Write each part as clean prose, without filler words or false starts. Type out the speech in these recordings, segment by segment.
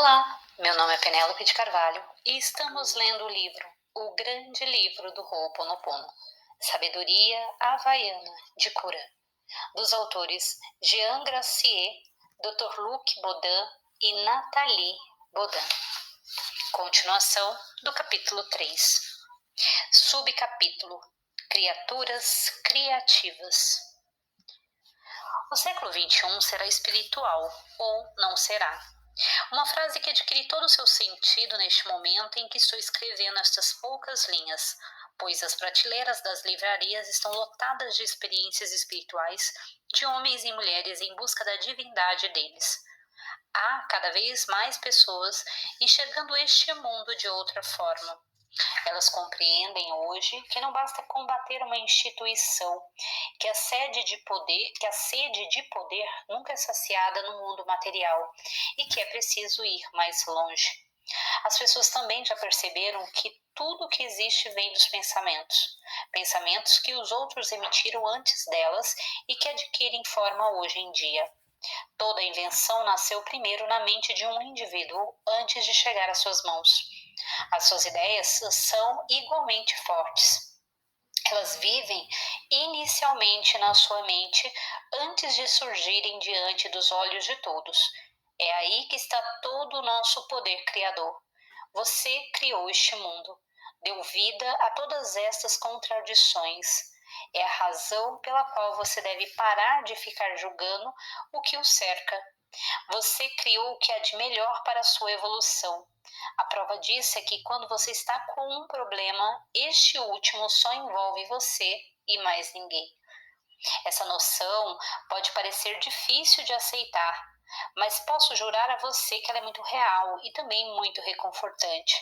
Olá, meu nome é Penélope de Carvalho e estamos lendo o livro O Grande Livro do Ho'oponopono, Sabedoria Havaiana de Curã, dos autores Jean Gracier, Dr. Luc Bodin e Nathalie Bodin. Continuação do capítulo 3. Subcapítulo Criaturas Criativas. O século XXI será espiritual ou não será. Uma frase que adquire todo o seu sentido neste momento em que estou escrevendo estas poucas linhas, pois as prateleiras das livrarias estão lotadas de experiências espirituais de homens e mulheres em busca da divindade deles. Há cada vez mais pessoas enxergando este mundo de outra forma. Elas compreendem hoje que não basta combater uma instituição, que a sede de poder nunca é saciada no mundo material e que é preciso ir mais longe. As pessoas também já perceberam que tudo que existe vem dos pensamentos que os outros emitiram antes delas e que adquirem forma hoje em dia. Toda invenção nasceu primeiro na mente de um indivíduo antes de chegar às suas mãos. As suas ideias são igualmente fortes. Elas vivem inicialmente na sua mente antes de surgirem diante dos olhos de todos. É aí que está todo o nosso poder criador. Você criou este mundo, deu vida a todas estas contradições. É a razão pela qual você deve parar de ficar julgando o que o cerca. Você criou o que há de melhor para a sua evolução. A prova disso é que quando você está com um problema, este último só envolve você e mais ninguém. Essa noção pode parecer difícil de aceitar, mas posso jurar a você que ela é muito real e também muito reconfortante.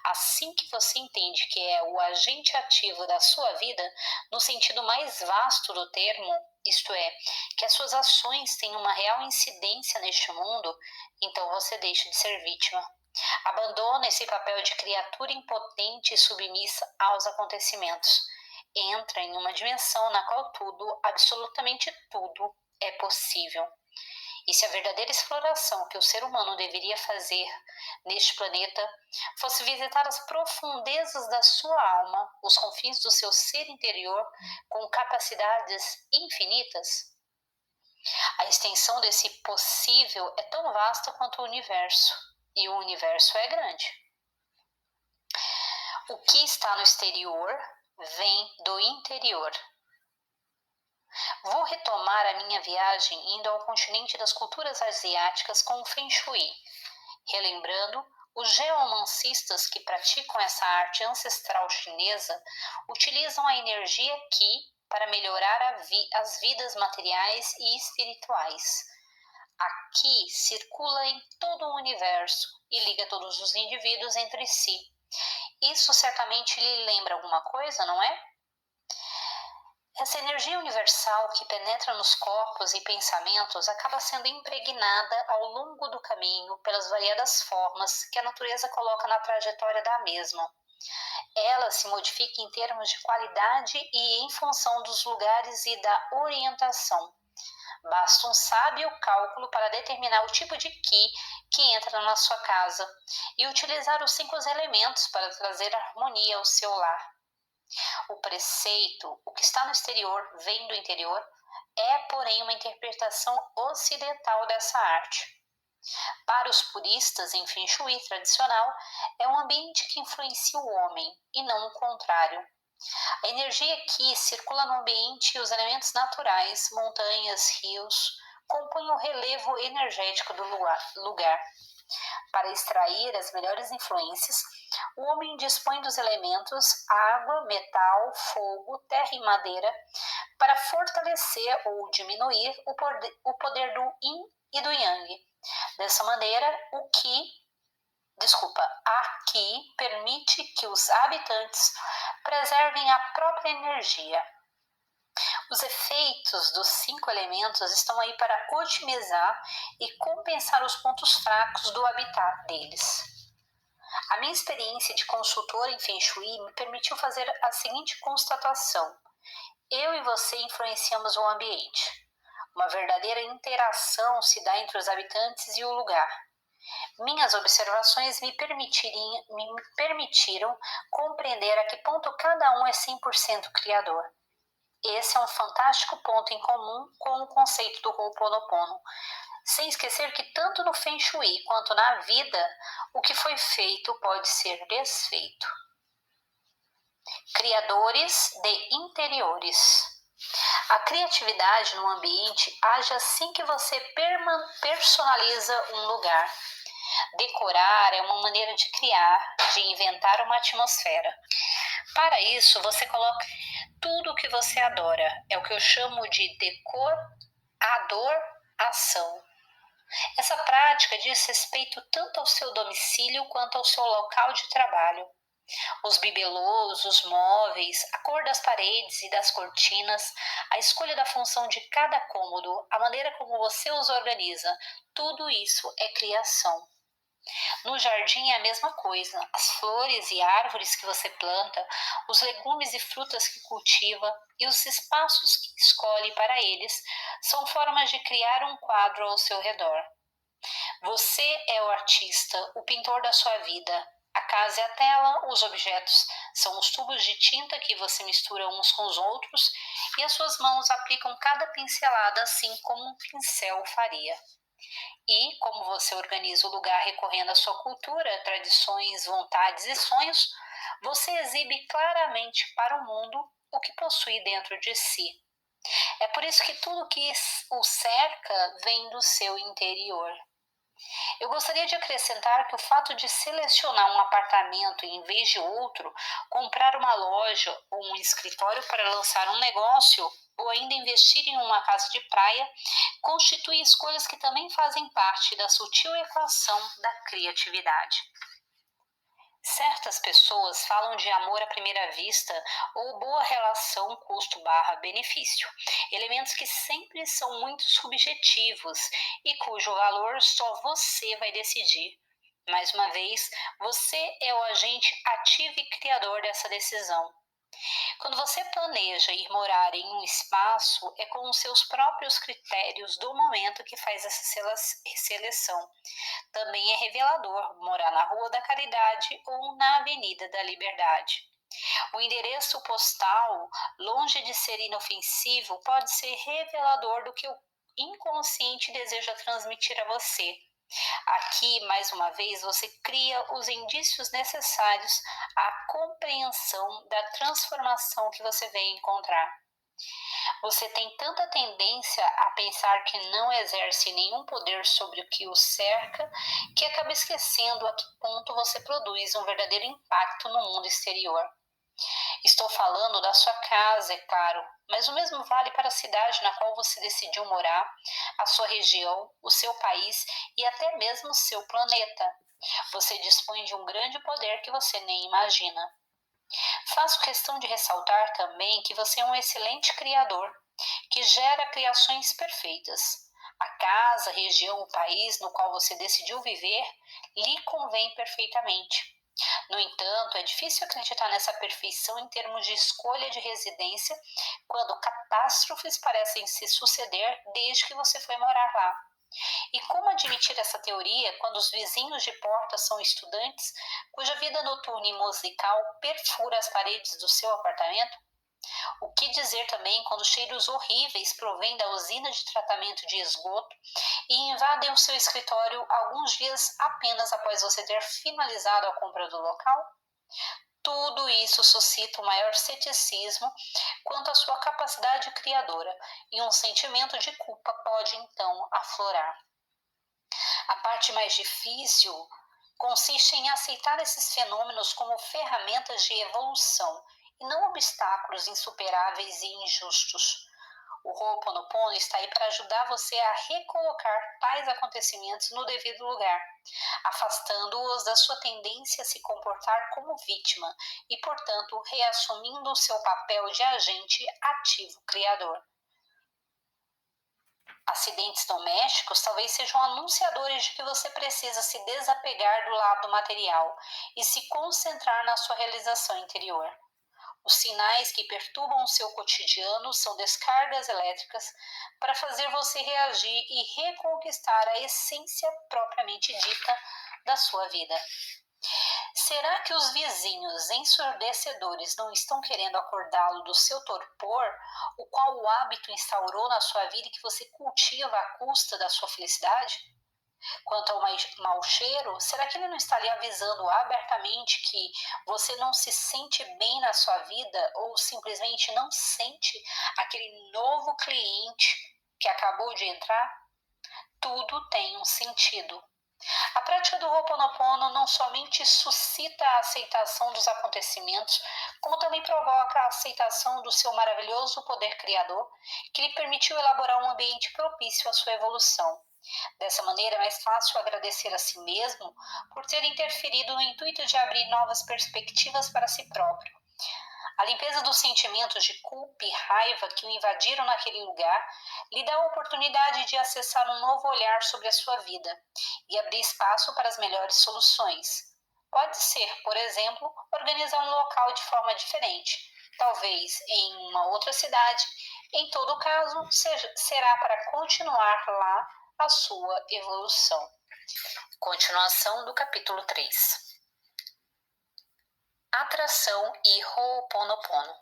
Assim que você entende que é o agente ativo da sua vida, no sentido mais vasto do termo, isto é, que as suas ações têm uma real incidência neste mundo, então você deixa de ser vítima. Abandona esse papel de criatura impotente e submissa aos acontecimentos. Entra em uma dimensão na qual tudo, absolutamente tudo, é possível. E se a verdadeira exploração que o ser humano deveria fazer neste planeta fosse visitar as profundezas da sua alma, os confins do seu ser interior, com capacidades infinitas? A extensão desse possível é tão vasta quanto o universo, e o universo é grande. O que está no exterior vem do interior. Vou retomar a minha viagem indo ao continente das culturas asiáticas com o Feng Shui, relembrando os geomancistas que praticam essa arte ancestral chinesa utilizam a energia Qi para melhorar as vidas materiais e espirituais. A Qi circula em todo o universo e liga todos os indivíduos entre si. Isso certamente lhe lembra alguma coisa, não é? Essa energia universal que penetra nos corpos e pensamentos acaba sendo impregnada ao longo do caminho pelas variadas formas que a natureza coloca na trajetória da mesma. Ela se modifica em termos de qualidade e em função dos lugares e da orientação. Basta um sábio cálculo para determinar o tipo de Qi que entra na sua casa e utilizar os 5 elementos para trazer harmonia ao seu lar. O preceito, o que está no exterior vem do interior, é, porém, uma interpretação ocidental dessa arte. Para os puristas em Feng Shui tradicional, é um ambiente que influencia o homem, e não o contrário. A energia Qi circula no ambiente e os elementos naturais, montanhas, rios, compõem o relevo energético do lugar. Para extrair as melhores influências, o homem dispõe dos elementos água, metal, fogo, terra e madeira para fortalecer ou diminuir o poder do Yin e do Yang. Dessa maneira, a Qi permite que os habitantes preservem a própria energia. Os efeitos dos 5 elementos estão aí para otimizar e compensar os pontos fracos do habitat deles. A minha experiência de consultora em Feng Shui me permitiu fazer a seguinte constatação: eu e você influenciamos o ambiente. Uma verdadeira interação se dá entre os habitantes e o lugar. Minhas observações me permitiram compreender a que ponto cada um é 100% criador. Esse é um fantástico ponto em comum com o conceito do Ho'oponopono, sem esquecer que tanto no Feng Shui quanto na vida, o que foi feito pode ser desfeito. Criadores de interiores. A criatividade no ambiente age assim que você personaliza um lugar. Decorar é uma maneira de criar, de inventar uma atmosfera. Para isso, você coloca tudo o que você adora. É o que eu chamo de adoração. Essa prática diz respeito tanto ao seu domicílio quanto ao seu local de trabalho. Os bibelôs, os móveis, a cor das paredes e das cortinas, a escolha da função de cada cômodo, a maneira como você os organiza, tudo isso é criação. No jardim é a mesma coisa. As flores e árvores que você planta, os legumes e frutas que cultiva e os espaços que escolhe para eles são formas de criar um quadro ao seu redor. Você é o artista, o pintor da sua vida. A casa é a tela, os objetos são os tubos de tinta que você mistura uns com os outros e as suas mãos aplicam cada pincelada assim como um pincel faria. E, como você organiza o lugar recorrendo à sua cultura, tradições, vontades e sonhos, você exibe claramente para o mundo o que possui dentro de si. É por isso que tudo que o cerca vem do seu interior. Eu gostaria de acrescentar que o fato de selecionar um apartamento em vez de outro, comprar uma loja ou um escritório para lançar um negócio ou ainda investir em uma casa de praia, constitui escolhas que também fazem parte da sutil equação da criatividade. Certas pessoas falam de amor à primeira vista ou boa relação custo/benefício, elementos que sempre são muito subjetivos e cujo valor só você vai decidir. Mais uma vez, você é o agente ativo e criador dessa decisão. Quando você planeja ir morar em um espaço, é com os seus próprios critérios do momento que faz essa seleção. Também é revelador morar na Rua da Caridade ou na Avenida da Liberdade. O endereço postal, longe de ser inofensivo, pode ser revelador do que o inconsciente deseja transmitir a você. Aqui, mais uma vez, você cria os indícios necessários à compreensão da transformação que você vem encontrar. Você tem tanta tendência a pensar que não exerce nenhum poder sobre o que o cerca, que acaba esquecendo a que ponto você produz um verdadeiro impacto no mundo exterior. Estou falando da sua casa, é claro, mas o mesmo vale para a cidade na qual você decidiu morar, a sua região, o seu país e até mesmo o seu planeta. Você dispõe de um grande poder que você nem imagina. Faço questão de ressaltar também que você é um excelente criador, que gera criações perfeitas. A casa, a região, o país no qual você decidiu viver lhe convém perfeitamente. No entanto, é difícil acreditar nessa perfeição em termos de escolha de residência quando catástrofes parecem se suceder desde que você foi morar lá. E como admitir essa teoria quando os vizinhos de porta são estudantes cuja vida noturna e musical perfura as paredes do seu apartamento? O que dizer também quando cheiros horríveis provêm da usina de tratamento de esgoto e invadem o seu escritório alguns dias apenas após você ter finalizado a compra do local? Tudo isso suscita o maior ceticismo quanto à sua capacidade criadora, e um sentimento de culpa pode então aflorar. A parte mais difícil consiste em aceitar esses fenômenos como ferramentas de evolução e não obstáculos insuperáveis e injustos. O Ho'oponopono está aí para ajudar você a recolocar tais acontecimentos no devido lugar, afastando-os da sua tendência a se comportar como vítima e, portanto, reassumindo o seu papel de agente ativo criador. Acidentes domésticos talvez sejam anunciadores de que você precisa se desapegar do lado material e se concentrar na sua realização interior. Os sinais que perturbam o seu cotidiano são descargas elétricas para fazer você reagir e reconquistar a essência propriamente dita da sua vida. Será que os vizinhos ensurdecedores não estão querendo acordá-lo do seu torpor, o qual o hábito instaurou na sua vida e que você cultiva à custa da sua felicidade? Quanto ao mau cheiro, será que ele não está lhe avisando abertamente que você não se sente bem na sua vida ou simplesmente não sente aquele novo cliente que acabou de entrar? Tudo tem um sentido. A prática do Ho'oponopono não somente suscita a aceitação dos acontecimentos, como também provoca a aceitação do seu maravilhoso poder criador, que lhe permitiu elaborar um ambiente propício à sua evolução. Dessa maneira, é mais fácil agradecer a si mesmo por ter interferido no intuito de abrir novas perspectivas para si próprio. A limpeza dos sentimentos de culpa e raiva que o invadiram naquele lugar lhe dá a oportunidade de acessar um novo olhar sobre a sua vida e abrir espaço para as melhores soluções. Pode ser, por exemplo, organizar um local de forma diferente, talvez em uma outra cidade. Em todo caso, será para continuar lá a sua evolução. Continuação do capítulo 3. Atração e Ho'oponopono.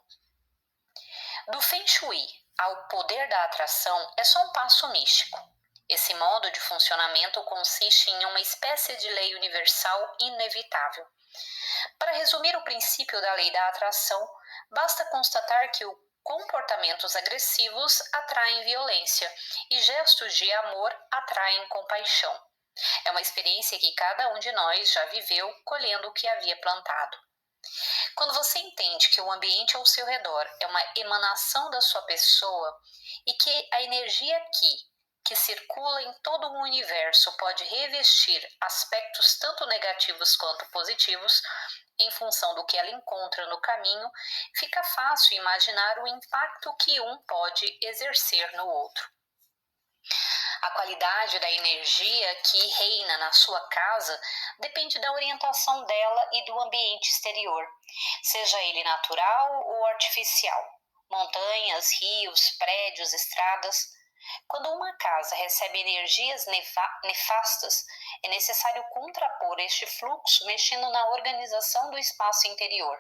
Do Feng Shui ao poder da atração é só um passo místico. Esse modo de funcionamento consiste em uma espécie de lei universal inevitável. Para resumir o princípio da lei da atração, basta constatar que comportamentos agressivos atraem violência e gestos de amor atraem compaixão. É uma experiência que cada um de nós já viveu colhendo o que havia plantado. Quando você entende que o ambiente ao seu redor é uma emanação da sua pessoa e que a energia que circula em todo o universo pode revestir aspectos tanto negativos quanto positivos, em função do que ela encontra no caminho, fica fácil imaginar o impacto que um pode exercer no outro. A qualidade da energia que reina na sua casa depende da orientação dela e do ambiente exterior, seja ele natural ou artificial, montanhas, rios, prédios, estradas. Quando uma casa recebe energias nefastas, é necessário contrapor este fluxo mexendo na organização do espaço interior.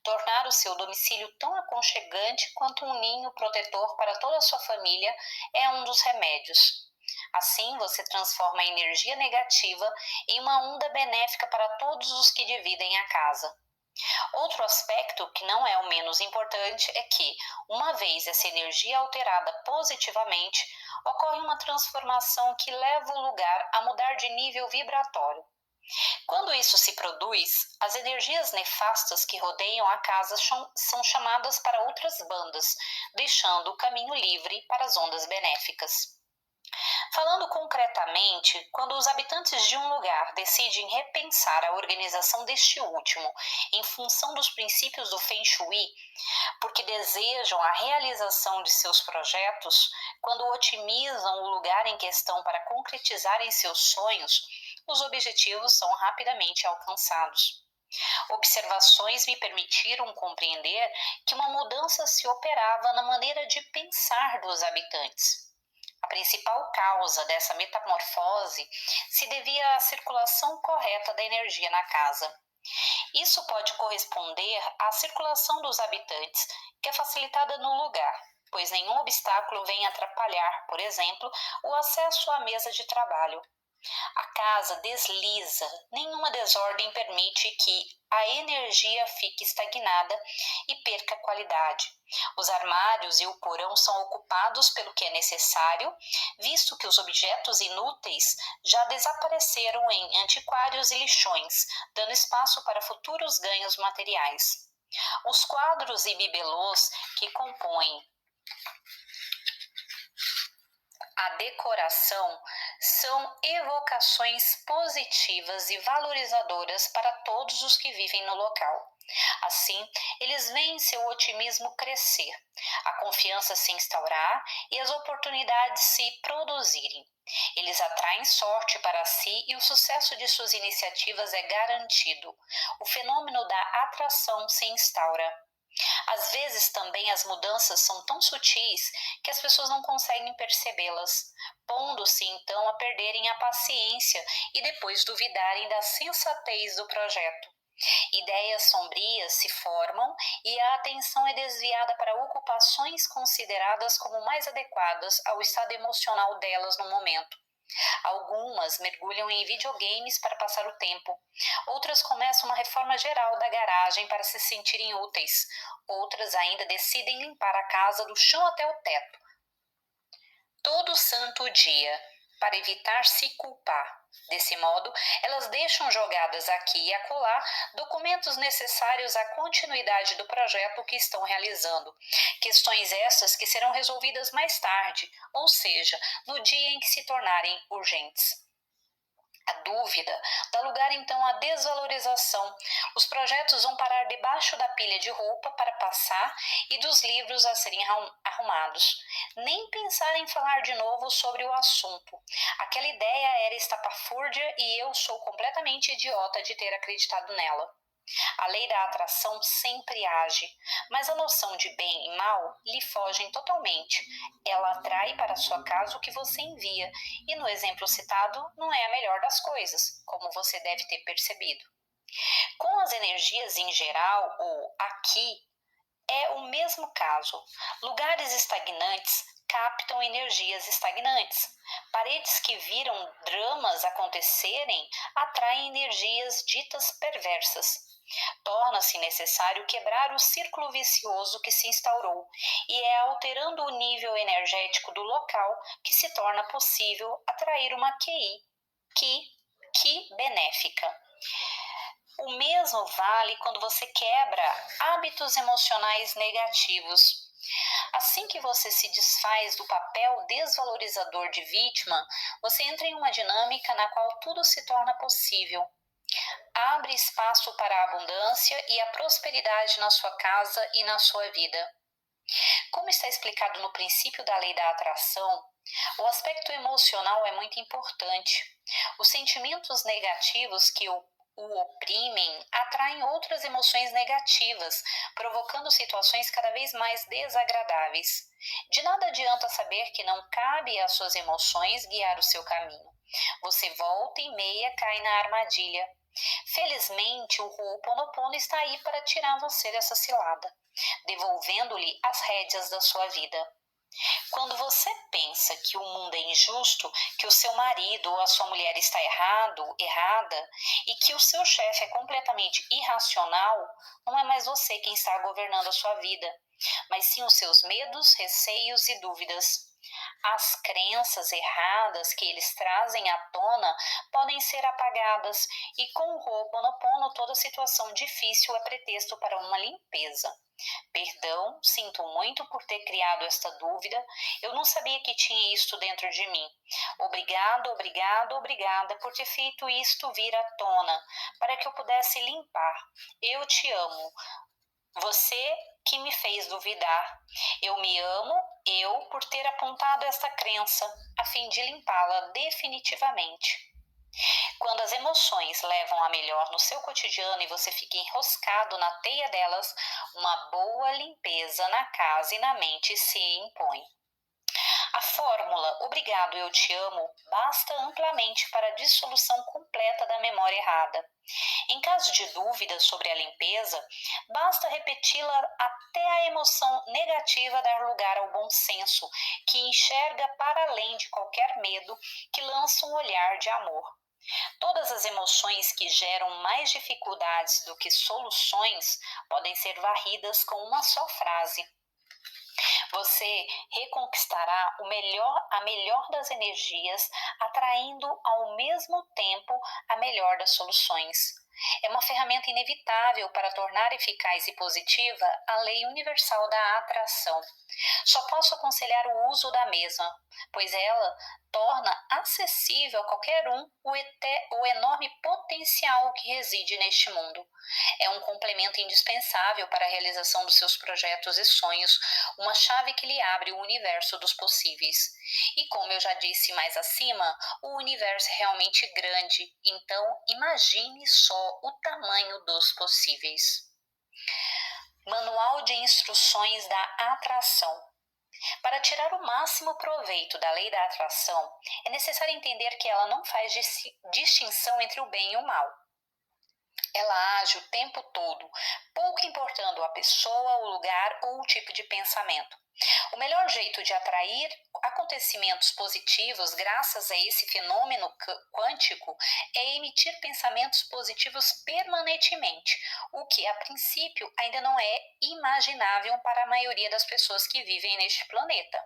Tornar o seu domicílio tão aconchegante quanto um ninho protetor para toda a sua família é um dos remédios. Assim, você transforma a energia negativa em uma onda benéfica para todos os que dividem a casa. Outro aspecto, que não é o menos importante, é que, uma vez essa energia alterada positivamente, ocorre uma transformação que leva o lugar a mudar de nível vibratório. Quando isso se produz, as energias nefastas que rodeiam a casa são chamadas para outras bandas, deixando o caminho livre para as ondas benéficas. Falando concretamente, quando os habitantes de um lugar decidem repensar a organização deste último em função dos princípios do Feng Shui, porque desejam a realização de seus projetos, quando otimizam o lugar em questão para concretizarem seus sonhos, os objetivos são rapidamente alcançados. Observações me permitiram compreender que uma mudança se operava na maneira de pensar dos habitantes. A principal causa dessa metamorfose se devia à circulação correta da energia na casa. Isso pode corresponder à circulação dos habitantes, que é facilitada no lugar, pois nenhum obstáculo vem atrapalhar, por exemplo, o acesso à mesa de trabalho. A casa desliza, nenhuma desordem permite que a energia fique estagnada e perca qualidade. Os armários e o porão são ocupados pelo que é necessário, visto que os objetos inúteis já desapareceram em antiquários e lixões, dando espaço para futuros ganhos materiais. Os quadros e bibelôs que compõem a decoração são evocações positivas e valorizadoras para todos os que vivem no local. Assim, eles veem seu otimismo crescer, a confiança se instaurar e as oportunidades se produzirem. Eles atraem sorte para si e o sucesso de suas iniciativas é garantido. O fenômeno da atração se instaura. Às vezes também as mudanças são tão sutis que as pessoas não conseguem percebê-las, pondo-se então a perderem a paciência e depois duvidarem da sensatez do projeto. Ideias sombrias se formam e a atenção é desviada para ocupações consideradas como mais adequadas ao estado emocional delas no momento. Algumas mergulham em videogames para passar o tempo. Outras começam uma reforma geral da garagem para se sentirem úteis. Outras ainda decidem limpar a casa do chão até o teto. Todo santo dia, para evitar se culpar. Desse modo, elas deixam jogadas aqui e acolá documentos necessários à continuidade do projeto que estão realizando. Questões essas que serão resolvidas mais tarde, ou seja, no dia em que se tornarem urgentes. A dúvida dá lugar então à desvalorização. Os projetos vão parar debaixo da pilha de roupa para passar e dos livros a serem arrumados. Nem pensar em falar de novo sobre o assunto. Aquela ideia era estapafúrdia e eu sou completamente idiota de ter acreditado nela. A lei da atração sempre age, mas a noção de bem e mal lhe fogem totalmente. Ela atrai para sua casa o que você envia, e no exemplo citado não é a melhor das coisas, como você deve ter percebido. Com as energias em geral, ou aqui, é o mesmo caso. Lugares estagnantes captam energias estagnantes. Paredes que viram dramas acontecerem atraem energias ditas perversas. Torna-se necessário quebrar o círculo vicioso que se instaurou, e é alterando o nível energético do local que se torna possível atrair uma QI benéfica. O mesmo vale quando você quebra hábitos emocionais negativos. Assim que você se desfaz do papel desvalorizador de vítima, você entra em uma dinâmica na qual tudo se torna possível. Abre espaço para a abundância e a prosperidade na sua casa e na sua vida. Como está explicado no princípio da lei da atração, o aspecto emocional é muito importante. Os sentimentos negativos que o oprimem atraem outras emoções negativas, provocando situações cada vez mais desagradáveis. De nada adianta saber que não cabe às suas emoções guiar o seu caminho. Você volta e meia cai na armadilha. Felizmente, o Ho'oponopono está aí para tirar você dessa cilada, devolvendo-lhe as rédeas da sua vida. Quando você pensa que o mundo é injusto, que o seu marido ou a sua mulher está errada, e que o seu chefe é completamente irracional, não é mais você quem está governando a sua vida, mas sim os seus medos, receios e dúvidas. As crenças erradas que eles trazem à tona podem ser apagadas, e com o Ho'oponopono toda situação difícil é pretexto para uma limpeza. Perdão, sinto muito por ter criado esta dúvida. Eu não sabia que tinha isto dentro de mim. Obrigada por ter feito isto vir à tona, para que eu pudesse limpar. Eu te amo. Você que me fez duvidar. Eu me amo, por ter apontado esta crença, a fim de limpá-la definitivamente. Quando as emoções levam a melhor no seu cotidiano e você fica enroscado na teia delas, uma boa limpeza na casa e na mente se impõe. A fórmula "obrigado, eu te amo" basta amplamente para a dissolução completa da memória errada. Em caso de dúvida sobre a limpeza, basta repeti-la até a emoção negativa dar lugar ao bom senso, que enxerga para além de qualquer medo, que lança um olhar de amor. Todas as emoções que geram mais dificuldades do que soluções podem ser varridas com uma só frase. Você reconquistará a melhor das energias, atraindo ao mesmo tempo a melhor das soluções. É uma ferramenta inevitável para tornar eficaz e positiva a lei universal da atração. Só posso aconselhar o uso da mesma, pois ela torna acessível a qualquer um o enorme potencial que reside neste mundo. É um complemento indispensável para a realização dos seus projetos e sonhos, uma chave que lhe abre o universo dos possíveis. E como eu já disse mais acima, o universo é realmente grande, então imagine só o tamanho dos possíveis. Manual de Instruções da Atração. Para tirar o máximo proveito da lei da atração, é necessário entender que ela não faz distinção entre o bem e o mal. Ela age o tempo todo, pouco importando a pessoa, o lugar ou o tipo de pensamento. O melhor jeito de atrair acontecimentos positivos graças a esse fenômeno quântico é emitir pensamentos positivos permanentemente, o que a princípio ainda não é imaginável para a maioria das pessoas que vivem neste planeta.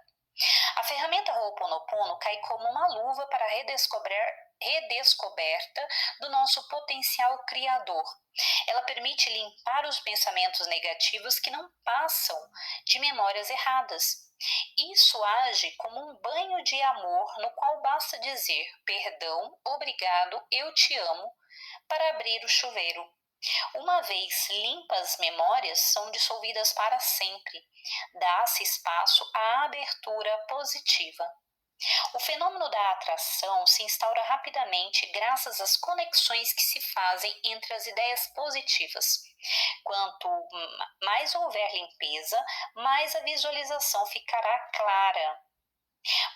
A ferramenta Ho'oponopono cai como uma luva para a redescoberta do nosso potencial criador. Ela permite limpar os pensamentos negativos que não passam de memórias erradas. Isso age como um banho de amor no qual basta dizer perdão, obrigado, eu te amo, para abrir o chuveiro. Uma vez limpas as memórias, são dissolvidas para sempre. Dá-se espaço à abertura positiva. O fenômeno da atração se instaura rapidamente graças às conexões que se fazem entre as ideias positivas. Quanto mais houver limpeza, mais a visualização ficará clara.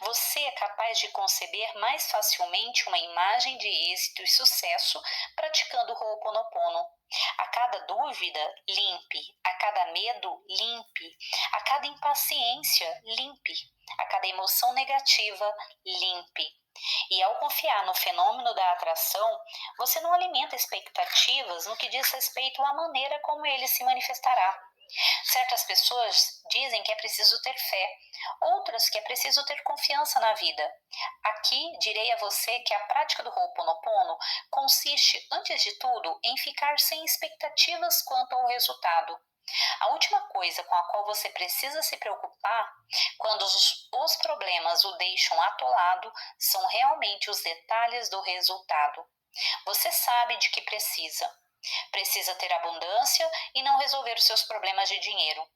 Você é capaz de conceber mais facilmente uma imagem de êxito e sucesso praticando o Ho'oponopono. A cada dúvida, limpe. A cada medo, limpe. A cada impaciência, limpe. A cada emoção negativa, limpe. E ao confiar no fenômeno da atração, você não alimenta expectativas no que diz respeito à maneira como ele se manifestará. Certas pessoas dizem que é preciso ter fé, outras que é preciso ter confiança na vida. Aqui direi a você que a prática do Ho'oponopono consiste, antes de tudo, em ficar sem expectativas quanto ao resultado. A última coisa com a qual você precisa se preocupar, quando os problemas o deixam atolado, são realmente os detalhes do resultado. Você sabe de que precisa. Precisa ter abundância e não resolver os seus problemas de dinheiro.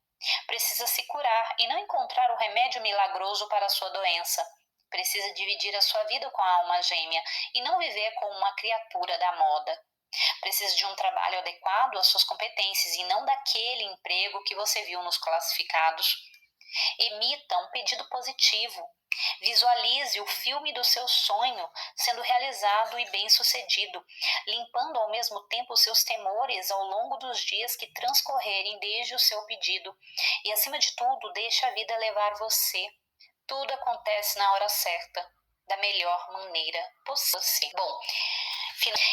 Precisa se curar e não encontrar o remédio milagroso para a sua doença. Precisa dividir a sua vida com a alma gêmea e não viver como uma criatura da moda. Precisa de um trabalho adequado às suas competências e não daquele emprego que você viu nos classificados. Emita um pedido positivo. Visualize o filme do seu sonho sendo realizado e bem-sucedido, limpando ao mesmo tempo os seus temores ao longo dos dias que transcorrerem desde o seu pedido. E, acima de tudo, deixe a vida levar você. Tudo acontece na hora certa, da melhor maneira possível.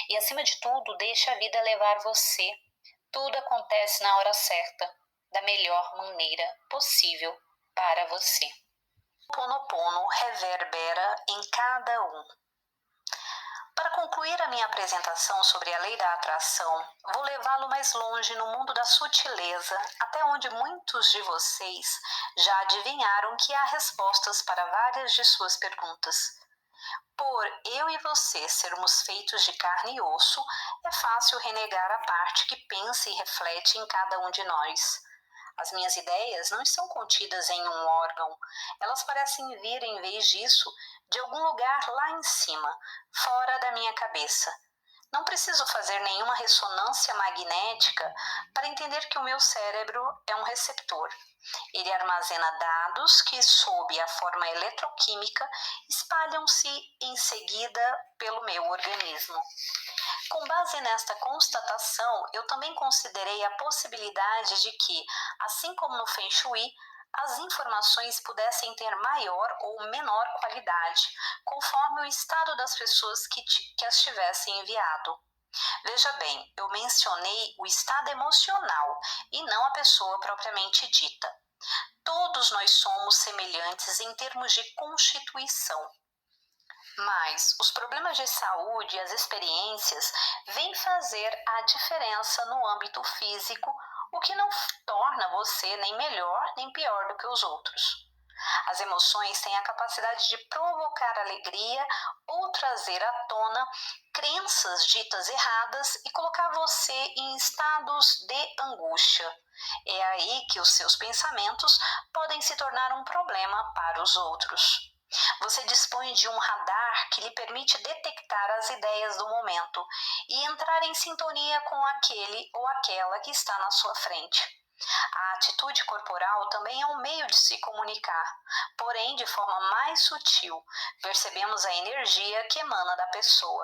E, acima de tudo, deixe a vida levar você. Tudo acontece na hora certa, da melhor maneira possível para você. O Ho'oponopono reverbera em cada um. Para concluir a minha apresentação sobre a lei da atração, vou levá-lo mais longe no mundo da sutileza, até onde muitos de vocês já adivinharam que há respostas para várias de suas perguntas. Por eu e você sermos feitos de carne e osso, é fácil renegar a parte que pensa e reflete em cada um de nós. As minhas ideias não estão contidas em um órgão, elas parecem vir, em vez disso, de algum lugar lá em cima, fora da minha cabeça. Não preciso fazer nenhuma ressonância magnética para entender que o meu cérebro é um receptor. Ele armazena dados que, sob a forma eletroquímica, espalham-se em seguida pelo meu organismo. Com base nesta constatação, eu também considerei a possibilidade de que, assim como no Feng Shui, as informações pudessem ter maior ou menor qualidade, conforme o estado das pessoas que as tivessem enviado. Veja bem, eu mencionei o estado emocional e não a pessoa propriamente dita. Todos nós somos semelhantes em termos de constituição. Mas os problemas de saúde e as experiências vêm fazer a diferença no âmbito físico, o que não torna você nem melhor nem pior do que os outros. As emoções têm a capacidade de provocar alegria ou trazer à tona crenças ditas erradas e colocar você em estados de angústia. É aí que os seus pensamentos podem se tornar um problema para os outros. Você dispõe de um radar que lhe permite detectar as ideias do momento e entrar em sintonia com aquele ou aquela que está na sua frente. A atitude corporal também é um meio de se comunicar, porém de forma mais sutil. Percebemos a energia que emana da pessoa.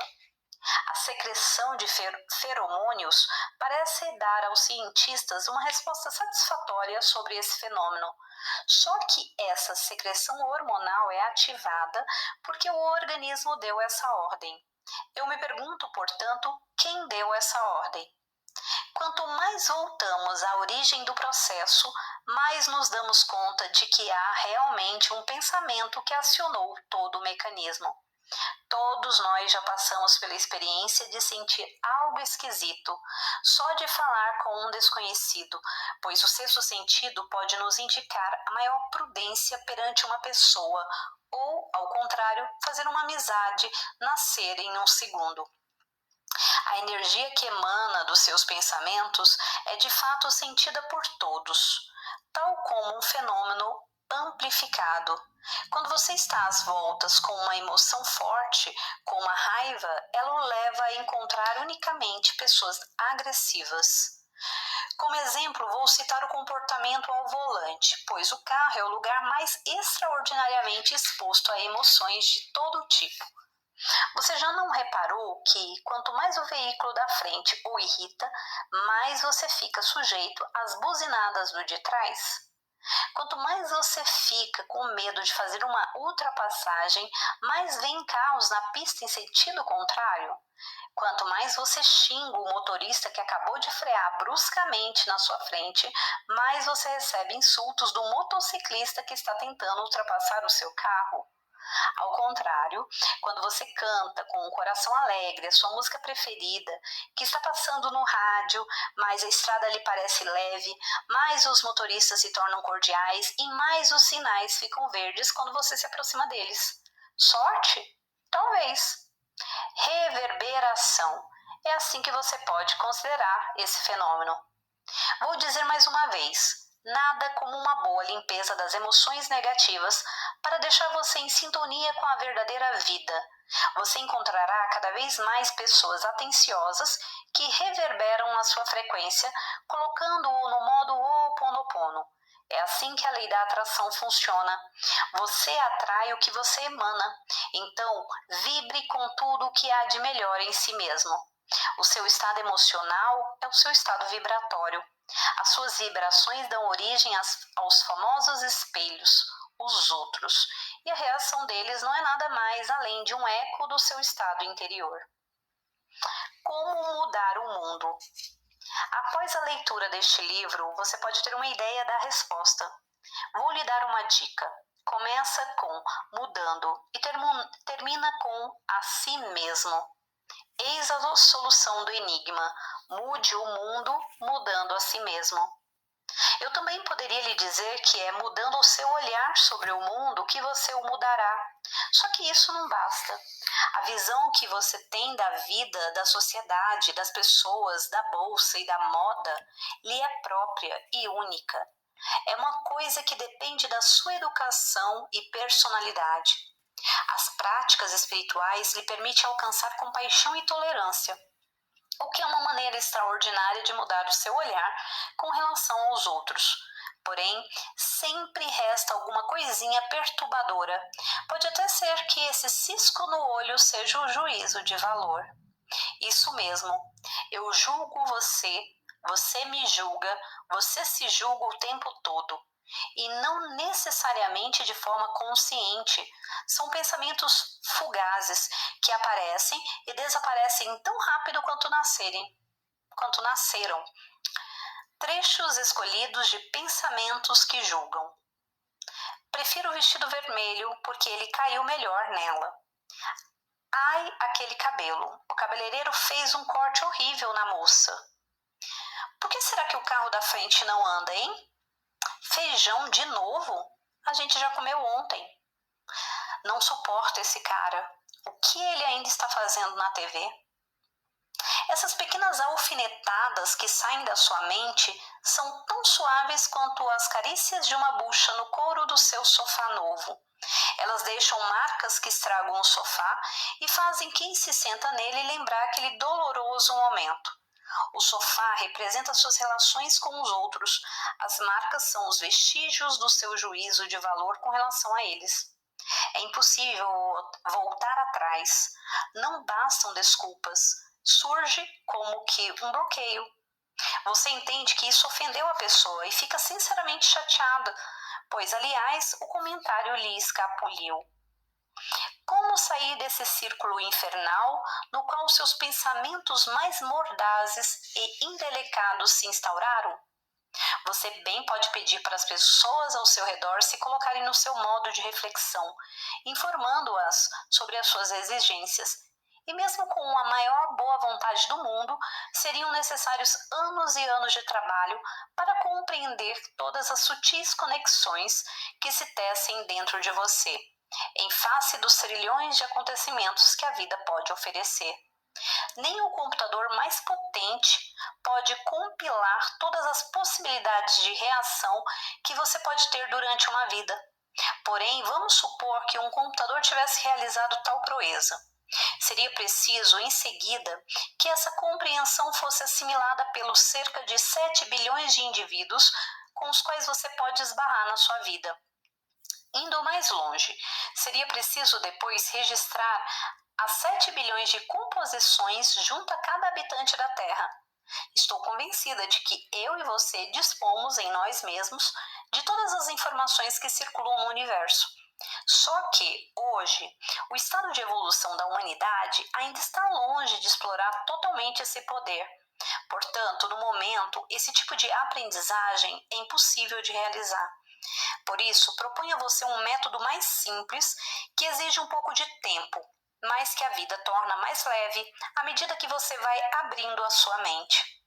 A secreção de feromônios parece dar aos cientistas uma resposta satisfatória sobre esse fenômeno. Só que essa secreção hormonal é ativada porque o organismo deu essa ordem. Eu me pergunto, portanto, quem deu essa ordem? Quanto mais voltamos à origem do processo, mais nos damos conta de que há realmente um pensamento que acionou todo o mecanismo. Todos nós já passamos pela experiência de sentir algo esquisito, só de falar com um desconhecido, pois o sexto sentido pode nos indicar a maior prudência perante uma pessoa, ou, ao contrário, fazer uma amizade nascer em um segundo. A energia que emana dos seus pensamentos é de fato sentida por todos, tal como um fenômeno amplificado. Quando você está às voltas com uma emoção forte, como a raiva, ela o leva a encontrar unicamente pessoas agressivas. Como exemplo, vou citar o comportamento ao volante, pois o carro é o lugar mais extraordinariamente exposto a emoções de todo tipo. Você já não reparou que quanto mais o veículo da frente o irrita, mais você fica sujeito às buzinadas do de trás? Quanto mais você fica com medo de fazer uma ultrapassagem, mais vem carros na pista em sentido contrário? Quanto mais você xinga o motorista que acabou de frear bruscamente na sua frente, mais você recebe insultos do motociclista que está tentando ultrapassar o seu carro. Ao contrário, quando você canta com o coração alegre a sua música preferida, que está passando no rádio, mais a estrada lhe parece leve, mais os motoristas se tornam cordiais e mais os sinais ficam verdes quando você se aproxima deles. Sorte? Talvez. Reverberação. É assim que você pode considerar esse fenômeno. Vou dizer mais uma vez. Nada como uma boa limpeza das emoções negativas para deixar você em sintonia com a verdadeira vida. Você encontrará cada vez mais pessoas atenciosas que reverberam na sua frequência, colocando-o no modo Ho'oponopono. É assim que a lei da atração funciona. Você atrai o que você emana. Então, vibre com tudo o que há de melhor em si mesmo. O seu estado emocional é o seu estado vibratório. As suas vibrações dão origem aos famosos espelhos, os outros, e a reação deles não é nada mais além de um eco do seu estado interior. Como mudar o mundo? Após a leitura deste livro, você pode ter uma ideia da resposta. Vou lhe dar uma dica. Começa com mudando e termina com a si mesmo. Eis a solução do enigma. Mude o mundo mudando a si mesmo. Eu também poderia lhe dizer que é mudando o seu olhar sobre o mundo que você o mudará. Só que isso não basta. A visão que você tem da vida, da sociedade, das pessoas, da bolsa e da moda lhe é própria e única. É uma coisa que depende da sua educação e personalidade. As práticas espirituais lhe permitem alcançar compaixão e tolerância, o que é uma maneira extraordinária de mudar o seu olhar com relação aos outros. Porém, sempre resta alguma coisinha perturbadora. Pode até ser que esse cisco no olho seja o juízo de valor. Isso mesmo, eu julgo você, você me julga, você se julga o tempo todo. E não necessariamente de forma consciente. São pensamentos fugazes que aparecem e desaparecem tão rápido quanto nasceram. Trechos escolhidos de pensamentos que julgam. Prefiro o vestido vermelho porque ele caiu melhor nela. Ai, aquele cabelo. O cabeleireiro fez um corte horrível na moça. Por que será que o carro da frente não anda, hein? Feijão de novo? A gente já comeu ontem. Não suporto esse cara. O que ele ainda está fazendo na TV? Essas pequenas alfinetadas que saem da sua mente são tão suaves quanto as carícias de uma bucha no couro do seu sofá novo. Elas deixam marcas que estragam o sofá e fazem quem se senta nele lembrar aquele doloroso momento. O sofá representa suas relações com os outros. As marcas são os vestígios do seu juízo de valor com relação a eles. É impossível voltar atrás. Não bastam desculpas. Surge como que um bloqueio. Você entende que isso ofendeu a pessoa e fica sinceramente chateada, pois, aliás, o comentário lhe escapuliu. Como sair desse círculo infernal no qual seus pensamentos mais mordazes e indelicados se instauraram? Você bem pode pedir para as pessoas ao seu redor se colocarem no seu modo de reflexão, informando-as sobre as suas exigências. E mesmo com a maior boa vontade do mundo, seriam necessários anos e anos de trabalho para compreender todas as sutis conexões que se tecem dentro de você, em face dos trilhões de acontecimentos que a vida pode oferecer. Nem o computador mais potente pode compilar todas as possibilidades de reação que você pode ter durante uma vida. Porém, vamos supor que um computador tivesse realizado tal proeza. Seria preciso, em seguida, que essa compreensão fosse assimilada pelos cerca de 7 bilhões de indivíduos com os quais você pode esbarrar na sua vida. Indo mais longe, seria preciso depois registrar as 7 bilhões de composições junto a cada habitante da Terra. Estou convencida de que eu e você dispomos em nós mesmos de todas as informações que circulam no universo. Só que, hoje, o estado de evolução da humanidade ainda está longe de explorar totalmente esse poder. Portanto, no momento, esse tipo de aprendizagem é impossível de realizar. Por isso, proponho a você um método mais simples que exige um pouco de tempo, mas que a vida torna mais leve à medida que você vai abrindo a sua mente.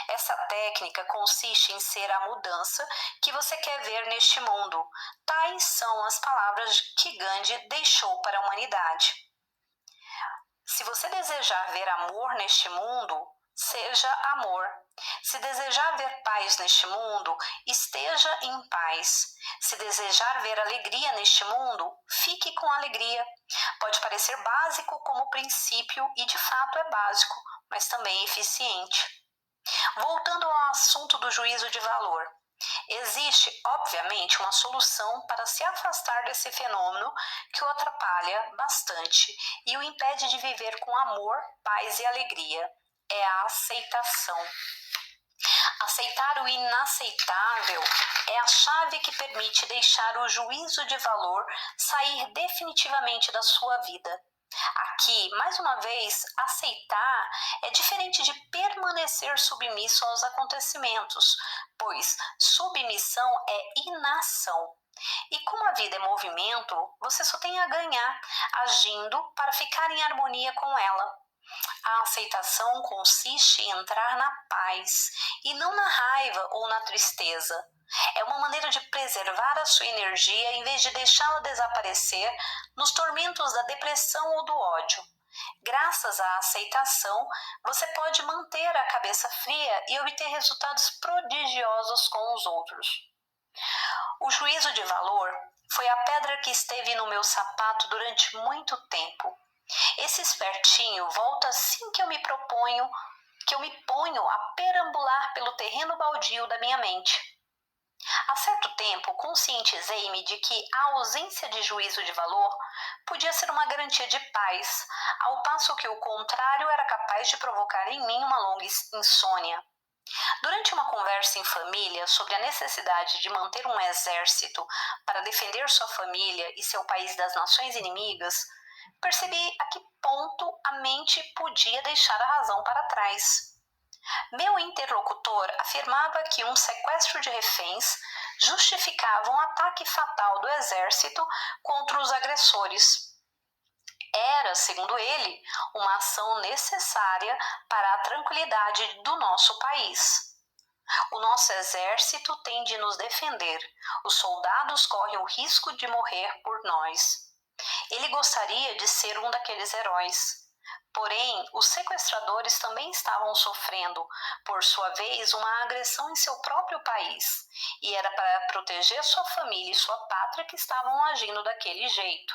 Essa técnica consiste em ser a mudança que você quer ver neste mundo. Tais são as palavras que Gandhi deixou para a humanidade. Se você desejar ver amor neste mundo, seja amor. Se desejar ver paz neste mundo, esteja em paz. Se desejar ver alegria neste mundo, fique com alegria. Pode parecer básico como princípio e de fato é básico, mas também eficiente. Voltando ao assunto do juízo de valor. Existe, obviamente, uma solução para se afastar desse fenômeno que o atrapalha bastante e o impede de viver com amor, paz e alegria. É a aceitação. Aceitar o inaceitável é a chave que permite deixar o juízo de valor sair definitivamente da sua vida. Aqui, mais uma vez, aceitar é diferente de permanecer submisso aos acontecimentos, pois submissão é inação. E como a vida é movimento, você só tem a ganhar agindo para ficar em harmonia com ela. A aceitação consiste em entrar na paz e não na raiva ou na tristeza. É uma maneira de preservar a sua energia em vez de deixá-la desaparecer nos tormentos da depressão ou do ódio. Graças à aceitação, você pode manter a cabeça fria e obter resultados prodigiosos com os outros. O juízo de valor foi a pedra que esteve no meu sapato durante muito tempo. Esse espertinho volta assim que eu me ponho a perambular pelo terreno baldio da minha mente. Há certo tempo, conscientizei-me de que a ausência de juízo de valor podia ser uma garantia de paz, ao passo que o contrário era capaz de provocar em mim uma longa insônia. Durante uma conversa em família sobre a necessidade de manter um exército para defender sua família e seu país das nações inimigas, percebi a que ponto a mente podia deixar a razão para trás. Meu interlocutor afirmava que um sequestro de reféns justificava um ataque fatal do exército contra os agressores. Era, segundo ele, uma ação necessária para a tranquilidade do nosso país. O nosso exército tem de nos defender. Os soldados correm o risco de morrer por nós. Ele gostaria de ser um daqueles heróis. Porém, os sequestradores também estavam sofrendo, por sua vez, uma agressão em seu próprio país, e era para proteger sua família e sua pátria que estavam agindo daquele jeito.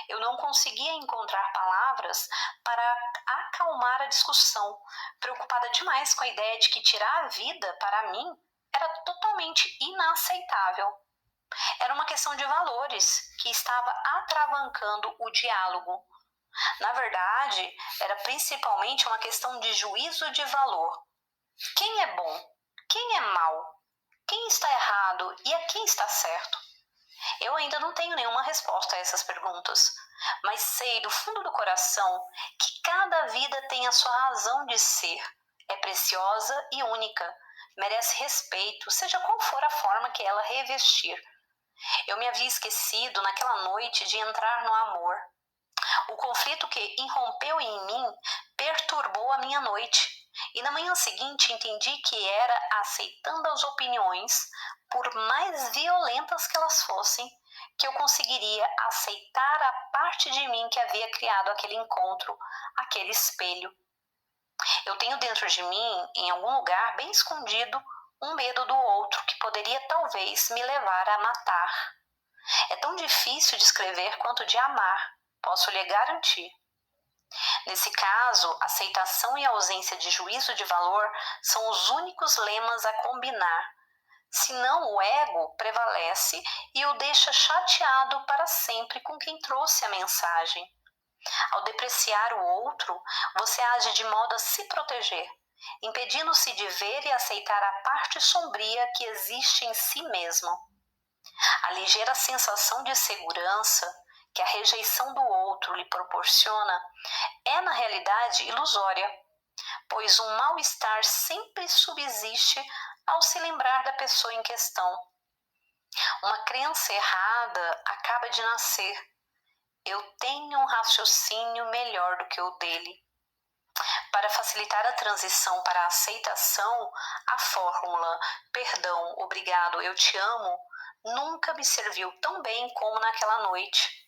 Eu não conseguia encontrar palavras para acalmar a discussão, preocupada demais com a ideia de que tirar a vida, para mim, era totalmente inaceitável. Era uma questão de valores que estava atravancando o diálogo. Na verdade, era principalmente uma questão de juízo de valor. Quem é bom? Quem é mau? Quem está errado e a quem está certo? Eu ainda não tenho nenhuma resposta a essas perguntas, mas sei do fundo do coração que cada vida tem a sua razão de ser, é preciosa e única, merece respeito, seja qual for a forma que ela revestir. Eu me havia esquecido naquela noite de entrar no amor. O conflito que irrompeu em mim perturbou a minha noite, e na manhã seguinte entendi que era aceitando as opiniões, por mais violentas que elas fossem, que eu conseguiria aceitar a parte de mim que havia criado aquele encontro, aquele espelho. Eu tenho dentro de mim, em algum lugar bem escondido, um medo do outro que poderia talvez me levar a matar. É tão difícil de escrever quanto de amar, posso lhe garantir. Nesse caso, aceitação e ausência de juízo de valor são os únicos lemas a combinar. Senão o ego prevalece e o deixa chateado para sempre com quem trouxe a mensagem. Ao depreciar o outro, você age de modo a se proteger, impedindo-se de ver e aceitar a parte sombria que existe em si mesmo. A ligeira sensação de segurança que a rejeição do outro lhe proporciona é, na realidade, ilusória, pois um mal-estar sempre subsiste ao se lembrar da pessoa em questão. Uma crença errada acaba de nascer. Eu tenho um raciocínio melhor do que o dele. Para facilitar a transição para a aceitação, a fórmula perdão, obrigado, eu te amo nunca me serviu tão bem como naquela noite.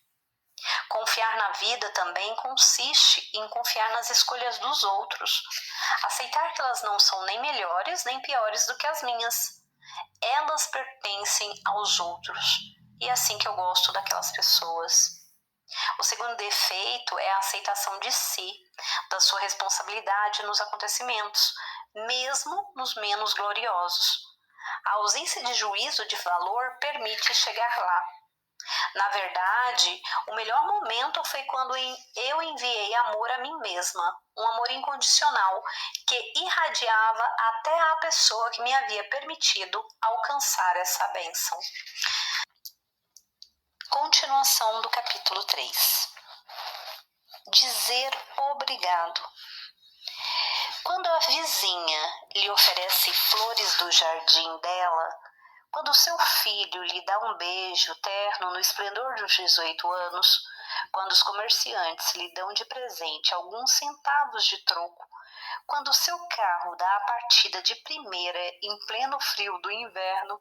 Confiar na vida também consiste em confiar nas escolhas dos outros. Aceitar que elas não são nem melhores nem piores do que as minhas. Elas pertencem aos outros. E é assim que eu gosto daquelas pessoas. O segundo defeito é a aceitação de si, da sua responsabilidade nos acontecimentos, mesmo nos menos gloriosos. A ausência de juízo de valor permite chegar lá. Na verdade, o melhor momento foi quando eu enviei amor a mim mesma, um amor incondicional que irradiava até a pessoa que me havia permitido alcançar essa bênção. Continuação do capítulo 3. Dizer obrigado. Quando a vizinha lhe oferece flores do jardim dela, quando seu filho lhe dá um beijo terno no esplendor dos 18 anos, quando os comerciantes lhe dão de presente alguns centavos de troco, quando seu carro dá a partida de primeira em pleno frio do inverno,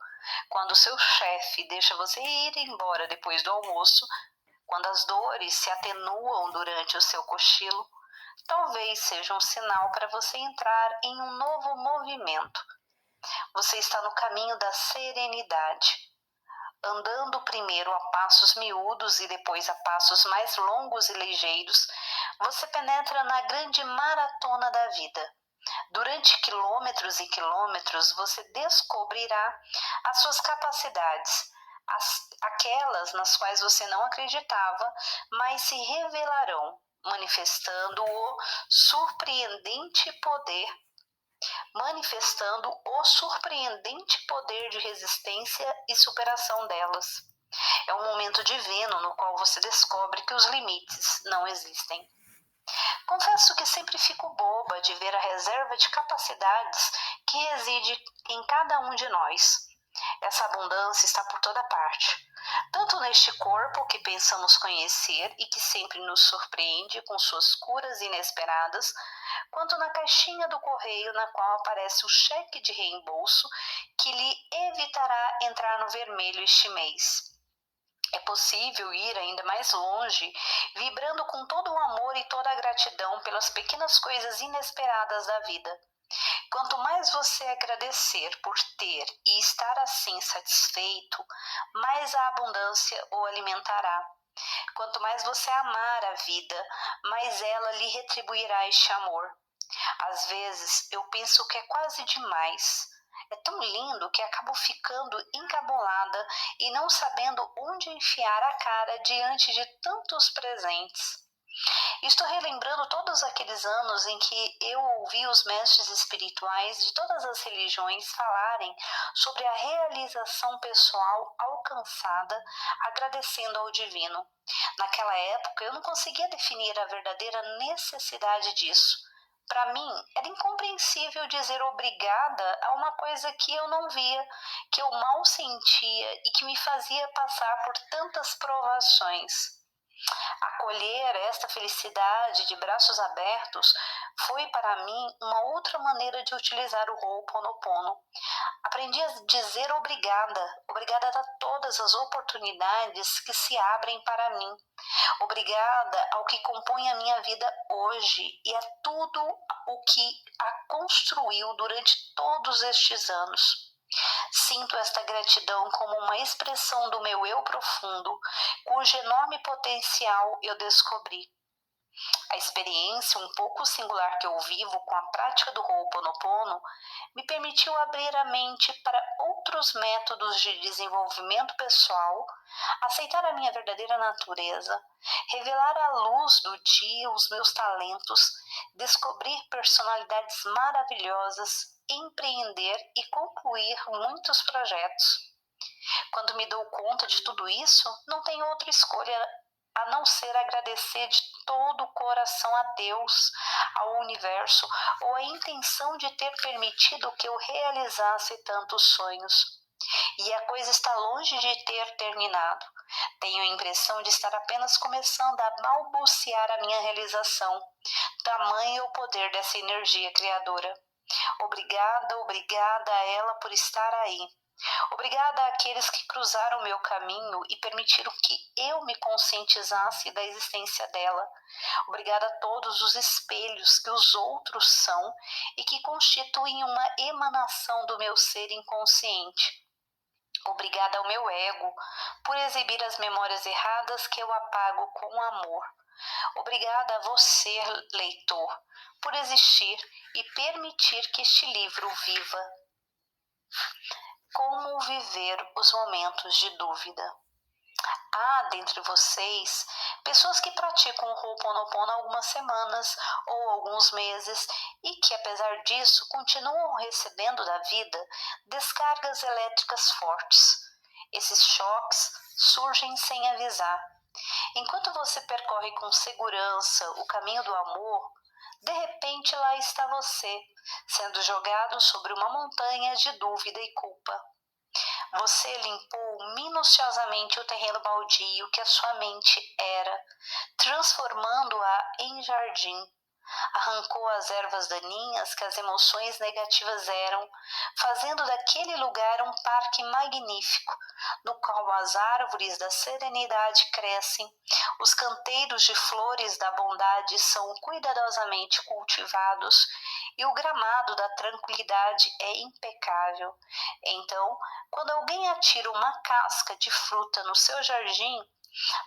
quando seu chefe deixa você ir embora depois do almoço, quando as dores se atenuam durante o seu cochilo, talvez seja um sinal para você entrar em um novo movimento. Você está no caminho da serenidade, andando primeiro a passos miúdos e depois a passos mais longos e ligeiros, você penetra na grande maratona da vida. Durante quilômetros e quilômetros, você descobrirá as suas capacidades, aquelas nas quais você não acreditava, mas se revelarão, manifestando o surpreendente poder de resistência e superação delas. É um momento divino no qual você descobre que os limites não existem. Confesso que sempre fico boba de ver a reserva de capacidades que reside em cada um de nós. Essa abundância está por toda parte, tanto neste corpo que pensamos conhecer e que sempre nos surpreende com suas curas inesperadas, quanto na caixinha do correio na qual aparece o cheque de reembolso que lhe evitará entrar no vermelho este mês. É possível ir ainda mais longe, vibrando com todo o amor e toda a gratidão pelas pequenas coisas inesperadas da vida. Quanto mais você agradecer por ter e estar assim satisfeito, mais a abundância o alimentará. Quanto mais você amar a vida, mais ela lhe retribuirá este amor. Às vezes eu penso que é quase demais. É tão lindo que acabo ficando encabulada e não sabendo onde enfiar a cara diante de tantos presentes. Estou relembrando todos aqueles anos em que eu ouvi os mestres espirituais de todas as religiões falarem sobre a realização pessoal alcançada agradecendo ao divino. Naquela época eu não conseguia definir a verdadeira necessidade disso. Para mim, era incompreensível dizer obrigada a uma coisa que eu não via, que eu mal sentia e que me fazia passar por tantas provações. Acolher esta felicidade de braços abertos foi para mim uma outra maneira de utilizar o Ho'oponopono. Aprendi a dizer obrigada, obrigada a todas as oportunidades que se abrem para mim. Obrigada ao que compõe a minha vida hoje e a tudo o que a construiu durante todos estes anos. Sinto esta gratidão como uma expressão do meu eu profundo, cujo enorme potencial eu descobri. A experiência um pouco singular que eu vivo com a prática do Ho'oponopono me permitiu abrir a mente para outros métodos de desenvolvimento pessoal, aceitar a minha verdadeira natureza, revelar à luz do dia os meus talentos, descobrir personalidades maravilhosas, empreender e concluir muitos projetos. Quando me dou conta de tudo isso, não tenho outra escolha a não ser agradecer de todo o coração a Deus, ao universo, ou a intenção de ter permitido que eu realizasse tantos sonhos. E a coisa está longe de ter terminado. Tenho a impressão de estar apenas começando a balbuciar a minha realização. Tamanho é o poder dessa energia criadora. Obrigada, obrigada a ela por estar aí. Obrigada àqueles que cruzaram o meu caminho e permitiram que eu me conscientizasse da existência dela. Obrigada a todos os espelhos que os outros são e que constituem uma emanação do meu ser inconsciente. Obrigada ao meu ego por exibir as memórias erradas que eu apago com amor. Obrigada a você, leitor, por existir e permitir que este livro viva. Como viver os momentos de dúvida? Há dentre vocês pessoas que praticam o Ho'oponopono há algumas semanas ou alguns meses e que, apesar disso, continuam recebendo da vida descargas elétricas fortes. Esses choques surgem sem avisar. Enquanto você percorre com segurança o caminho do amor, de repente lá está você, sendo jogado sobre uma montanha de dúvida e culpa. Você limpou minuciosamente o terreno baldio que a sua mente era, transformando-a em jardim. Arrancou as ervas daninhas que as emoções negativas eram, fazendo daquele lugar um parque magnífico, no qual as árvores da serenidade crescem, os canteiros de flores da bondade são cuidadosamente cultivados e o gramado da tranquilidade é impecável. Então, quando alguém atira uma casca de fruta no seu jardim,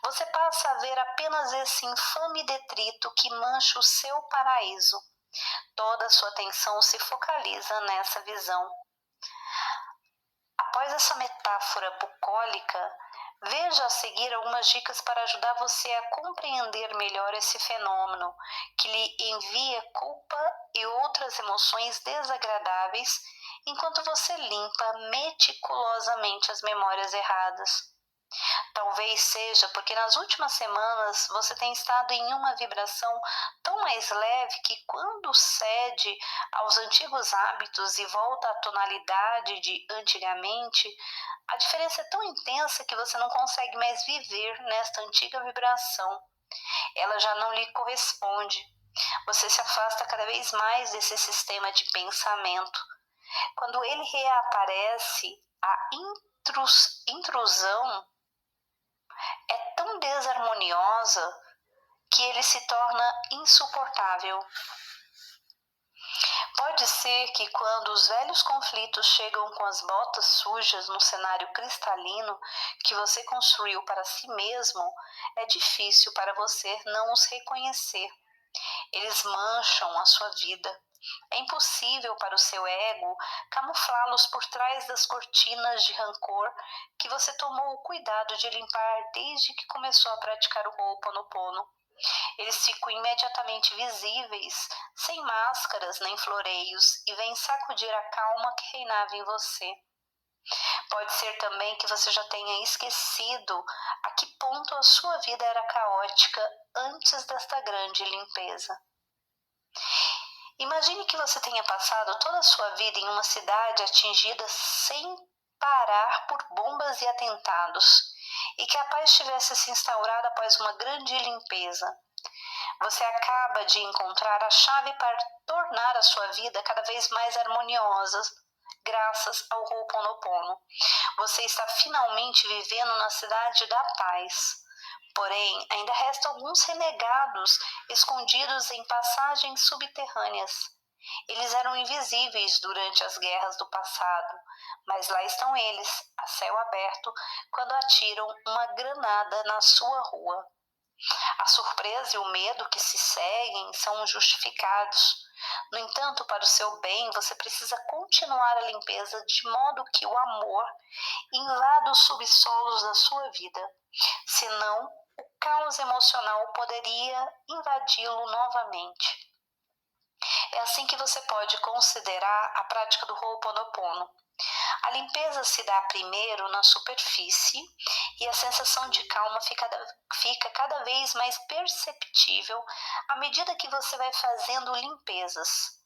você passa a ver apenas esse infame detrito que mancha o seu paraíso. Toda a sua atenção se focaliza nessa visão. Após essa metáfora bucólica, veja a seguir algumas dicas para ajudar você a compreender melhor esse fenômeno que lhe envia culpa e outras emoções desagradáveis enquanto você limpa meticulosamente as memórias erradas. Talvez seja porque nas últimas semanas você tem estado em uma vibração tão mais leve que quando cede aos antigos hábitos e volta à tonalidade de antigamente, a diferença é tão intensa que você não consegue mais viver nesta antiga vibração. Ela já não lhe corresponde. Você se afasta cada vez mais desse sistema de pensamento. Quando ele reaparece, a intrusão é tão desarmoniosa que ele se torna insuportável. Pode ser que quando os velhos conflitos chegam com as botas sujas no cenário cristalino que você construiu para si mesmo, é difícil para você não os reconhecer. Eles mancham a sua vida. É impossível para o seu ego camuflá-los por trás das cortinas de rancor que você tomou o cuidado de limpar desde que começou a praticar o Ho'oponopono. Eles ficam imediatamente visíveis, sem máscaras nem floreios, e vêm sacudir a calma que reinava em você. Pode ser também que você já tenha esquecido a que ponto a sua vida era caótica antes desta grande limpeza. Imagine que você tenha passado toda a sua vida em uma cidade atingida sem parar por bombas e atentados, e que a paz tivesse se instaurado após uma grande limpeza. Você acaba de encontrar a chave para tornar a sua vida cada vez mais harmoniosa, graças ao Ho'oponopono. Você está finalmente vivendo na cidade da paz. Porém, ainda restam alguns renegados escondidos em passagens subterrâneas. Eles eram invisíveis durante as guerras do passado, mas lá estão eles, a céu aberto, quando atiram uma granada na sua rua. A surpresa e o medo que se seguem são justificados. No entanto, para o seu bem, você precisa continuar a limpeza de modo que o amor invada os subsolos da sua vida. Senão, o caos emocional poderia invadi-lo novamente. É assim que você pode considerar a prática do Ho'oponopono. A limpeza se dá primeiro na superfície e a sensação de calma fica cada vez mais perceptível à medida que você vai fazendo limpezas.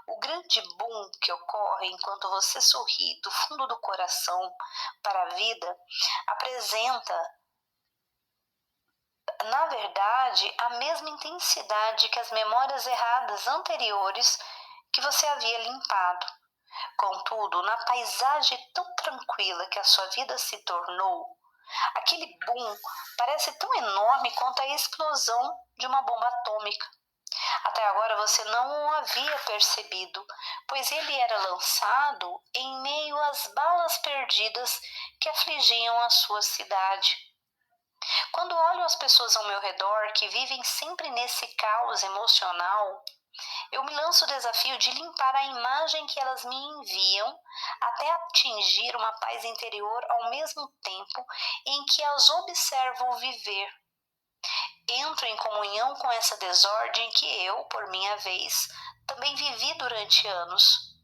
O grande boom que ocorre enquanto você sorri do fundo do coração para a vida apresenta, na verdade, a mesma intensidade que as memórias erradas anteriores que você havia limpado. Contudo, na paisagem tão tranquila que a sua vida se tornou, aquele boom parece tão enorme quanto a explosão de uma bomba atômica. Até agora você não o havia percebido, pois ele era lançado em meio às balas perdidas que afligiam a sua cidade. Quando olho as pessoas ao meu redor que vivem sempre nesse caos emocional, eu me lanço o desafio de limpar a imagem que elas me enviam até atingir uma paz interior ao mesmo tempo em que as observo viver. Entro em comunhão com essa desordem que eu, por minha vez, também vivi durante anos.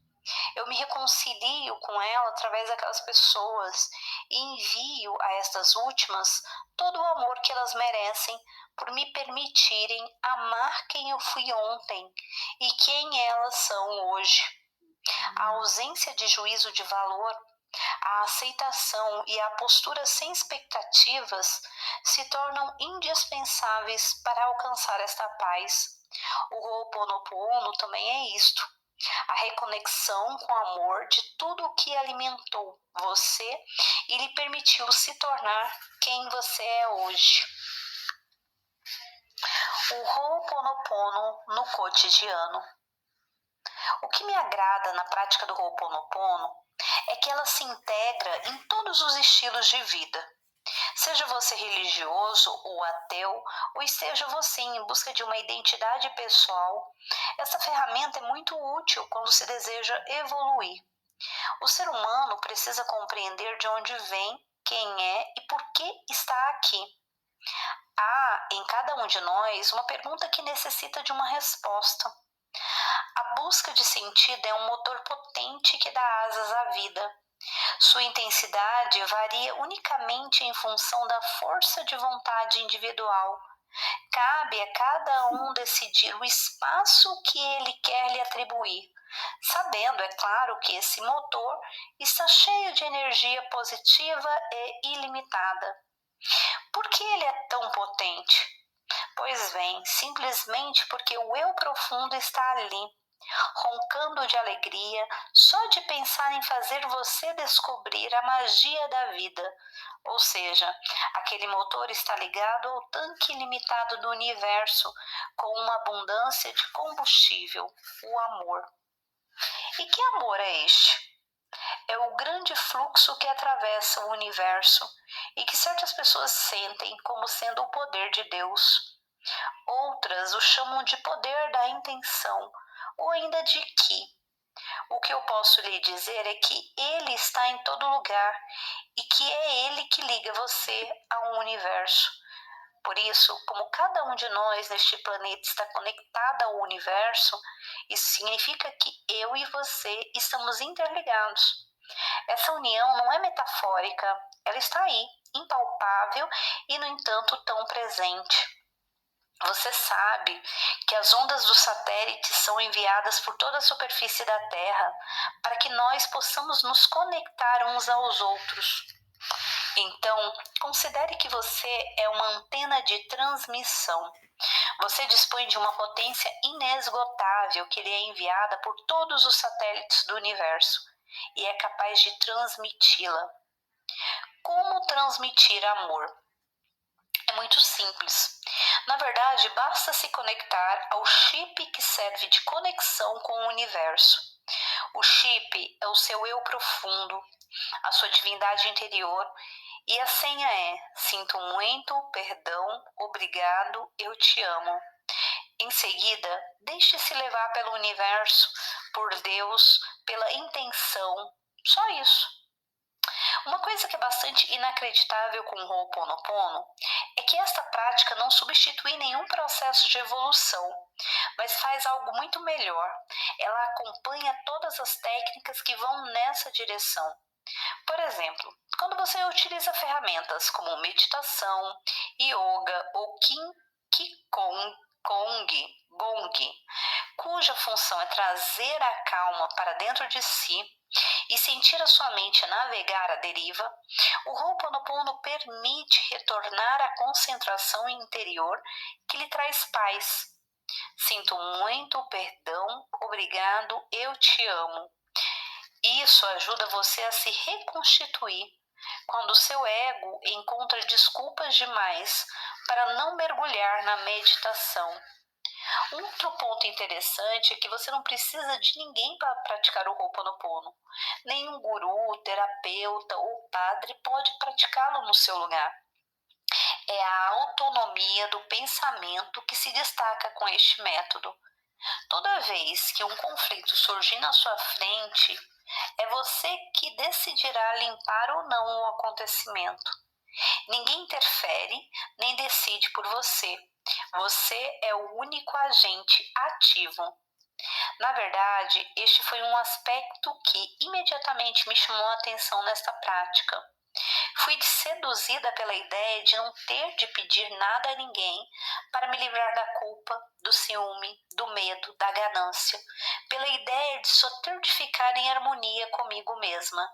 Eu me reconcilio com ela através daquelas pessoas e envio a estas últimas todo o amor que elas merecem por me permitirem amar quem eu fui ontem e quem elas são hoje. A ausência de juízo de valor, a aceitação e a postura sem expectativas se tornam indispensáveis para alcançar esta paz. O Ho'oponopono também é isto: a reconexão com o amor de tudo o que alimentou você e lhe permitiu se tornar quem você é hoje. O Ho'oponopono no cotidiano. O que me agrada na prática do Ho'oponopono é que ela se integra em todos os estilos de vida. Seja você religioso ou ateu, ou esteja você em busca de uma identidade pessoal, essa ferramenta é muito útil quando se deseja evoluir. O ser humano precisa compreender de onde vem, quem é e por que está aqui. Há em cada um de nós uma pergunta que necessita de uma resposta. A busca de sentido é um motor potente que dá asas à vida. Sua intensidade varia unicamente em função da força de vontade individual. Cabe a cada um decidir o espaço que ele quer lhe atribuir, sabendo, é claro, que esse motor está cheio de energia positiva e ilimitada. Por que ele é tão potente? Pois bem, simplesmente porque o eu profundo está ali, roncando de alegria só de pensar em fazer você descobrir a magia da vida. Ou seja, aquele motor está ligado ao tanque ilimitado do universo, com uma abundância de combustível, o amor. E que amor é este? É o grande fluxo que atravessa o universo e que certas pessoas sentem como sendo o poder de Deus. Outras o chamam de poder da intenção ou ainda de Ki. O que eu posso lhe dizer é que ele está em todo lugar e que é ele que liga você ao universo. Por isso, como cada um de nós neste planeta está conectado ao universo, isso significa que eu e você estamos interligados. Essa união não é metafórica, ela está aí, impalpável e, no entanto, tão presente. Você sabe que as ondas dos satélites são enviadas por toda a superfície da Terra para que nós possamos nos conectar uns aos outros. Então, considere que você é uma antena de transmissão. Você dispõe de uma potência inesgotável que lhe é enviada por todos os satélites do universo e é capaz de transmiti-la. Como transmitir amor? É muito simples. Na verdade, basta se conectar ao chip que serve de conexão com o universo. O chip é o seu eu profundo, a sua divindade interior, e a senha é: sinto muito, perdão, obrigado, eu te amo. Em seguida, deixe-se levar pelo universo, por Deus, pela intenção. Só isso. Uma coisa que é bastante inacreditável com o Ho'oponopono é que esta prática não substitui nenhum processo de evolução, mas faz algo muito melhor. Ela acompanha todas as técnicas que vão nessa direção. Por exemplo, quando você utiliza ferramentas como meditação, yoga ou Gong, cuja função é trazer a calma para dentro de si e sentir a sua mente navegar à deriva, o Ho'oponopono permite retornar à concentração interior que lhe traz paz. Sinto muito, perdão, obrigado, eu te amo. Isso ajuda você a se reconstituir quando o seu ego encontra desculpas demais para não mergulhar na meditação. Outro ponto interessante é que você não precisa de ninguém para praticar o Ho'oponopono. Nenhum guru, terapeuta ou padre pode praticá-lo no seu lugar. É a autonomia do pensamento que se destaca com este método. Toda vez que um conflito surgir na sua frente, é você que decidirá limpar ou não o acontecimento. Ninguém interfere nem decide por você. Você é o único agente ativo. Na verdade, este foi um aspecto que imediatamente me chamou a atenção nesta prática. Fui seduzida pela ideia de não ter de pedir nada a ninguém para me livrar da culpa, do ciúme, do medo, da ganância, pela ideia de só ter de ficar em harmonia comigo mesma.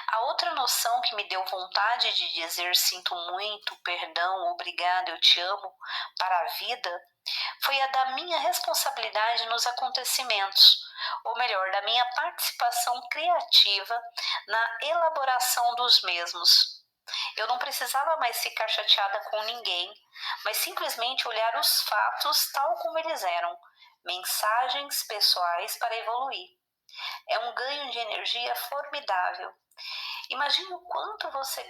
A outra noção que me deu vontade de dizer sinto muito, perdão, obrigado, eu te amo para a vida foi a da minha responsabilidade nos acontecimentos, ou melhor, da minha participação criativa na elaboração dos mesmos. Eu não precisava mais ficar chateada com ninguém, mas simplesmente olhar os fatos tal como eles eram, mensagens pessoais para evoluir. É um ganho de energia formidável. Imagine o quanto você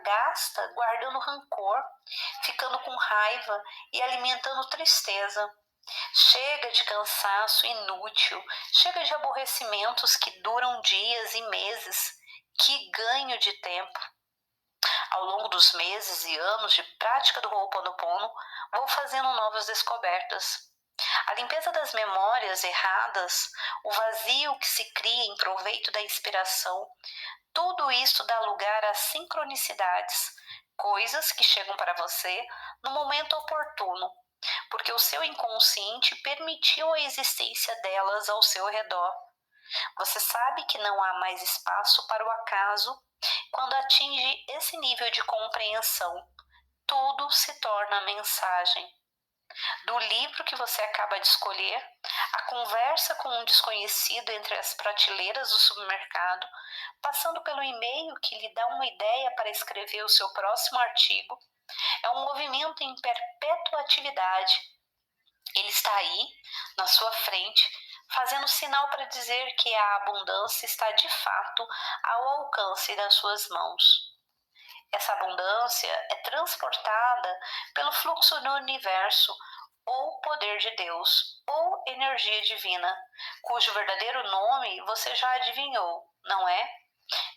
gasta guardando rancor, ficando com raiva e alimentando tristeza. Chega de cansaço inútil, chega de aborrecimentos que duram dias e meses. Que ganho de tempo! Ao longo dos meses e anos de prática do Ho'oponopono, vou fazendo novas descobertas. A limpeza das memórias erradas, o vazio que se cria em proveito da inspiração, tudo isso dá lugar a sincronicidades, coisas que chegam para você no momento oportuno, porque o seu inconsciente permitiu a existência delas ao seu redor. Você sabe que não há mais espaço para o acaso quando atinge esse nível de compreensão. Tudo se torna mensagem. Do livro que você acaba de escolher, a conversa com um desconhecido entre as prateleiras do supermercado, passando pelo e-mail que lhe dá uma ideia para escrever o seu próximo artigo, é um movimento em perpétua atividade. Ele está aí, na sua frente, fazendo sinal para dizer que a abundância está de fato ao alcance das suas mãos. Essa abundância é transportada pelo fluxo do universo, ou poder de Deus, ou energia divina, cujo verdadeiro nome você já adivinhou, não é?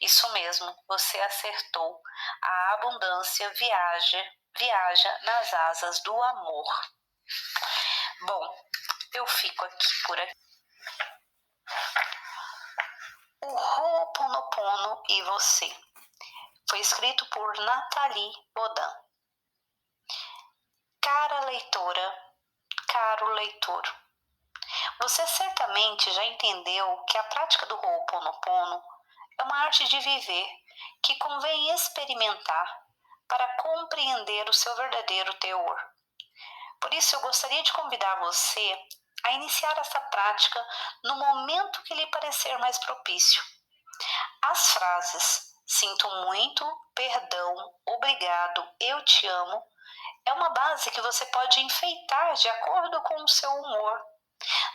Isso mesmo, você acertou. A abundância viaja nas asas do amor. Bom, eu fico aqui por aqui. O Ho'oponopono e você. Foi escrito por Nathalie Baudin. Cara leitora, caro leitor, você certamente já entendeu que a prática do Ho'oponopono é uma arte de viver que convém experimentar para compreender o seu verdadeiro teor. Por isso, eu gostaria de convidar você a iniciar essa prática no momento que lhe parecer mais propício. As frases "sinto muito", "perdão", "obrigado", "eu te amo" é uma base que você pode enfeitar de acordo com o seu humor.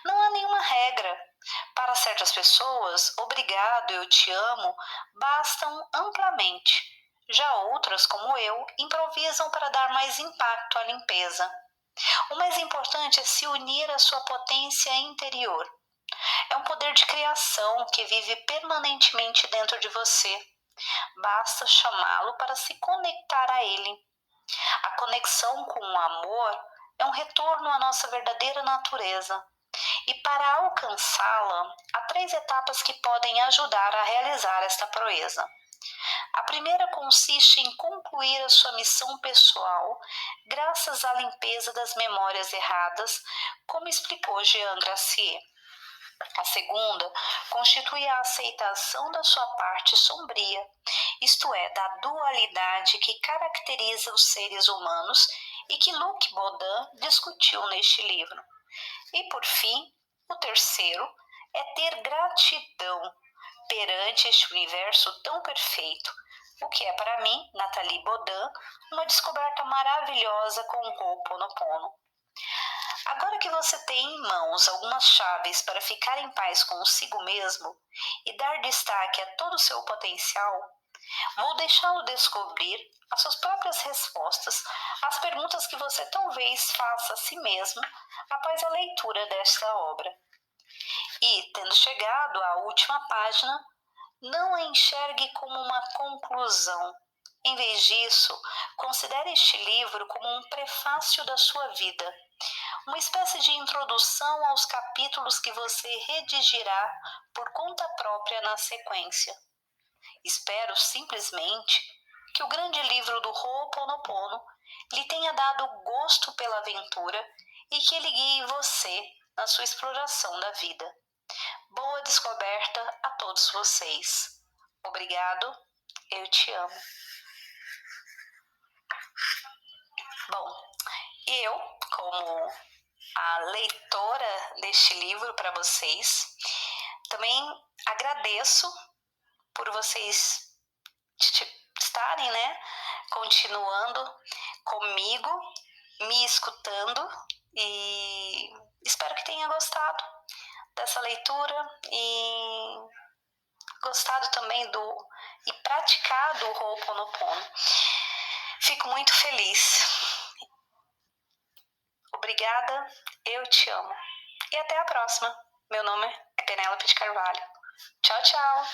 Não há nenhuma regra. Para certas pessoas, "obrigado", "eu te amo" bastam amplamente. Já outras, como eu, improvisam para dar mais impacto à limpeza. O mais importante é se unir à sua potência interior. É um poder de criação que vive permanentemente dentro de você. Basta chamá-lo para se conectar a ele. A conexão com o amor é um retorno à nossa verdadeira natureza. E para alcançá-la, há 3 etapas que podem ajudar a realizar esta proeza. A primeira consiste em concluir a sua missão pessoal graças à limpeza das memórias erradas, como explicou Jean Gracier. A segunda constitui a aceitação da sua parte sombria, isto é, da dualidade que caracteriza os seres humanos e que Luc Baudin discutiu neste livro. E, por fim, o terceiro é ter gratidão perante este universo tão perfeito, o que é para mim, Nathalie Baudin, uma descoberta maravilhosa com o Ho'oponopono. Agora que você tem em mãos algumas chaves para ficar em paz consigo mesmo e dar destaque a todo o seu potencial, vou deixá-lo descobrir as suas próprias respostas às perguntas que você talvez faça a si mesmo após a leitura desta obra. E, tendo chegado à última página, não a enxergue como uma conclusão. Em vez disso, considere este livro como um prefácio da sua vida, uma espécie de introdução aos capítulos que você redigirá por conta própria na sequência. Espero simplesmente que o grande livro do Ho'oponopono lhe tenha dado gosto pela aventura e que ele guie você na sua exploração da vida. Boa descoberta a todos vocês. Obrigado, eu te amo. Bom, eu, como a leitora deste livro para vocês, também agradeço por vocês estarem, continuando comigo, me escutando, e espero que tenha gostado dessa leitura e gostado também e praticado o Ho'oponopono. Fico muito feliz. Obrigada, eu te amo. E até a próxima. Meu nome é Penélope de Carvalho. Tchau, tchau.